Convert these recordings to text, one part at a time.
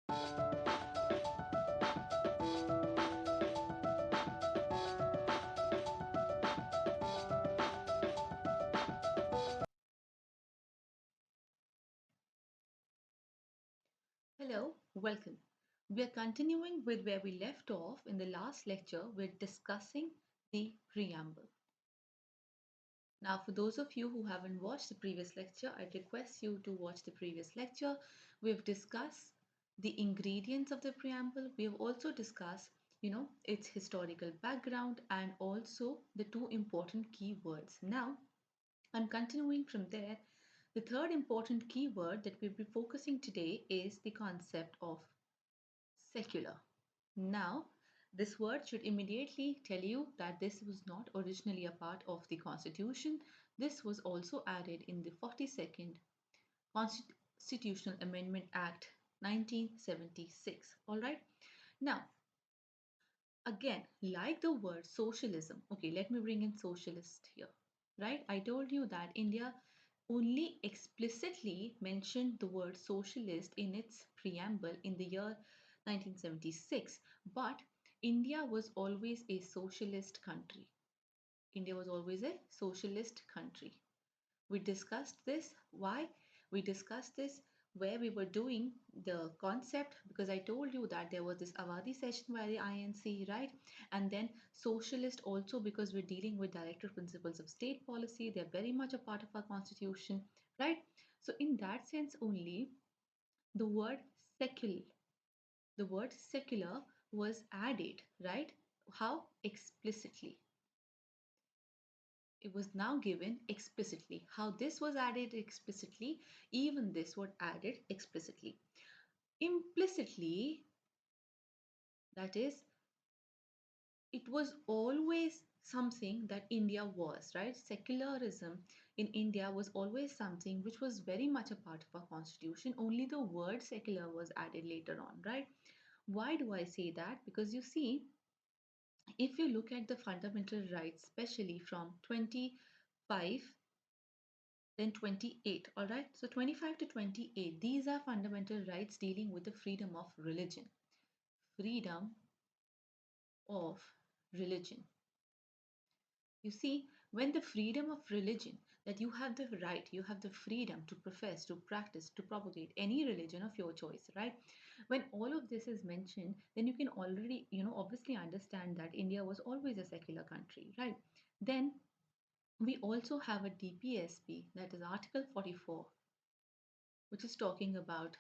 Hello, welcome. We are continuing with where we left off in the last lecture. We're discussing the preamble. Now, for those of you who haven't watched the previous lecture, I'd request you to watch the previous lecture. We've discussed the ingredients of the preamble. We have also discussed, its historical background and also the two important keywords. Now, I'm continuing from there. The third important keyword that we'll be focusing today is the concept of secular. Now, this word should immediately tell you that this was not originally a part of the Constitution. This was also added in the 42nd Constitutional Amendment Act 1976. All right. Now, again, like the word socialism, okay, let me bring in socialist here, right? I told you that India only explicitly mentioned the word socialist in its preamble in the year 1976, but India was always a socialist country. India was always a socialist country. We discussed this. Why? We discussed this where we were doing the concept because I told you that there was this Avadi session by the INC, right? And then socialist also because we're dealing with director principles of state policy. They're very much a part of our constitution, right? So in that sense only, the word secular, the word secular was added, right? How? Explicitly. It was now given explicitly. How this was added explicitly, even this was added explicitly. Implicitly, that is, it was always something that India was, right? Secularism in India was always something which was very much a part of our constitution. Only the word secular was added later on, right? Why do I say that? Because you see, if you look at the fundamental rights, especially from 25 then 28. All right, so 25 to 28, these are fundamental rights dealing with the freedom of religion. Freedom of religion. You see, when the freedom of religion, that you have the right, you have the freedom to profess, to practice, to propagate any religion of your choice, right? When all of this is mentioned, then you can already, obviously understand that India was always a secular country, right? Then we also have a DPSP, that is Article 44, which is talking about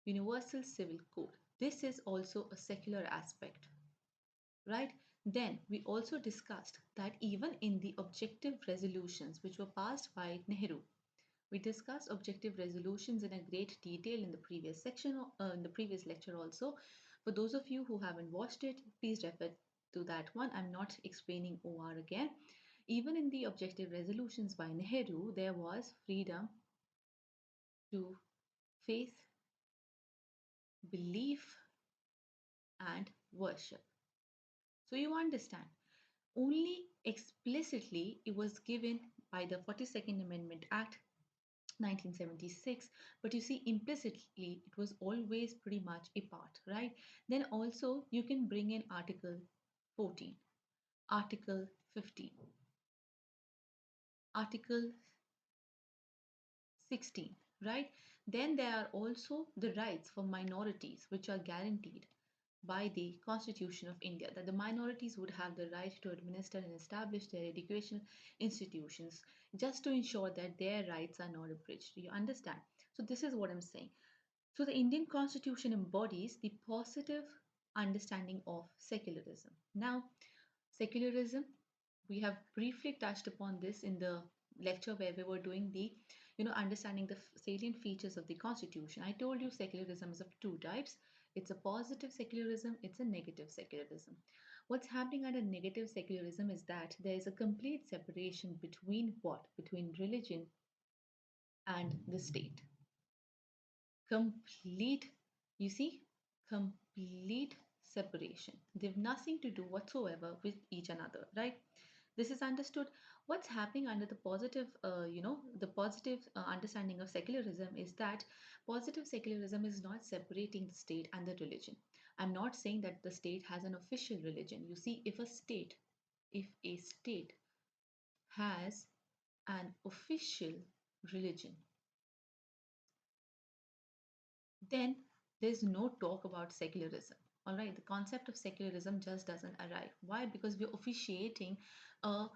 Universal Civil Code. This is also a secular aspect, right? Then we also discussed that even in the objective resolutions which were passed by Nehru, we discussed objective resolutions in a great detail in the previous section, in the previous lecture also. For those of you who haven't watched it, please refer to that one. I'm not explaining OR again. Even in the objective resolutions by Nehru, there was freedom to faith, belief, and worship. So you understand, only explicitly it was given by the 42nd Amendment Act 1976, but you see implicitly it was always pretty much a part, right? Then also you can bring in Article 14, Article 15, Article 16, right? Then there are also the rights for minorities which are guaranteed by the Constitution of India, that the minorities would have the right to administer and establish their educational institutions just to ensure that their rights are not abridged. Do you understand? So, this is what I'm saying. So, the Indian Constitution embodies the positive understanding of secularism. Now, secularism, we have briefly touched upon this in the lecture where we were doing the understanding the salient features of the constitution. I told you secularism is of two types. It's a positive secularism, it's a negative secularism. What's happening under negative secularism is that there is a complete separation between what? Between religion and the state. Complete, you see, complete separation. They have nothing to do whatsoever with each another, right? This is understood. What's happening under the positive, the positive understanding of secularism is that positive secularism is not separating the state and the religion. I'm not saying that the state has an official religion. You see, if a state has an official religion, then there's no talk about secularism. All right, the concept of secularism just doesn't arrive. Why? Because we're officiating a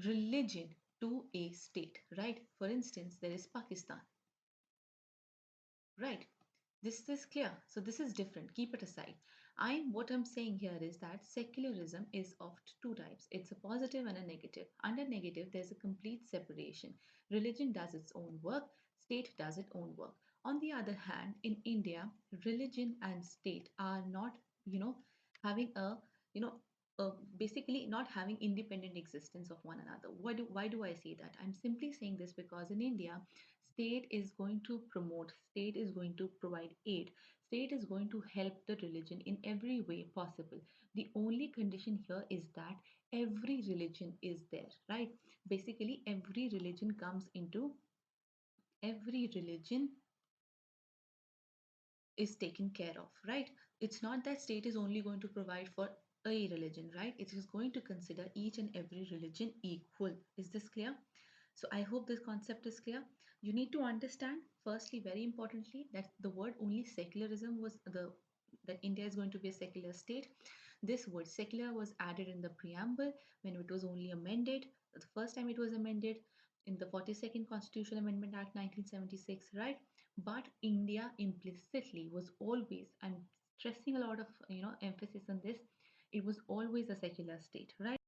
religion to a state, right? For instance, there is Pakistan, right? This is clear. So this is different. Keep it aside. What I'm saying here is that secularism is of two types. It's a positive and a negative. Under negative, there's a complete separation. Religion does its own work, state does its own work. On the other hand, in India, religion and state are not, you know, having a, you know, basically not having independent existence of one another. Why do I say that? I'm simply saying this because in India, state is going to promote, state is going to provide aid, state is going to help the religion in every way possible. The only condition here is that every religion is there, right? Basically every religion is taken care of, right? It's not that state is only going to provide for a religion, right? It is going to consider each and every religion equal. Is this clear? So I hope this concept is clear. You need to understand, firstly, very importantly, that the word only secularism was the that India is going to be a secular state. This word secular was added in the preamble when it was only amended. The first time it was amended in the 42nd Constitutional Amendment Act 1976, right? But India implicitly was always, and stressing a lot of emphasis on this, it was always a secular state, right?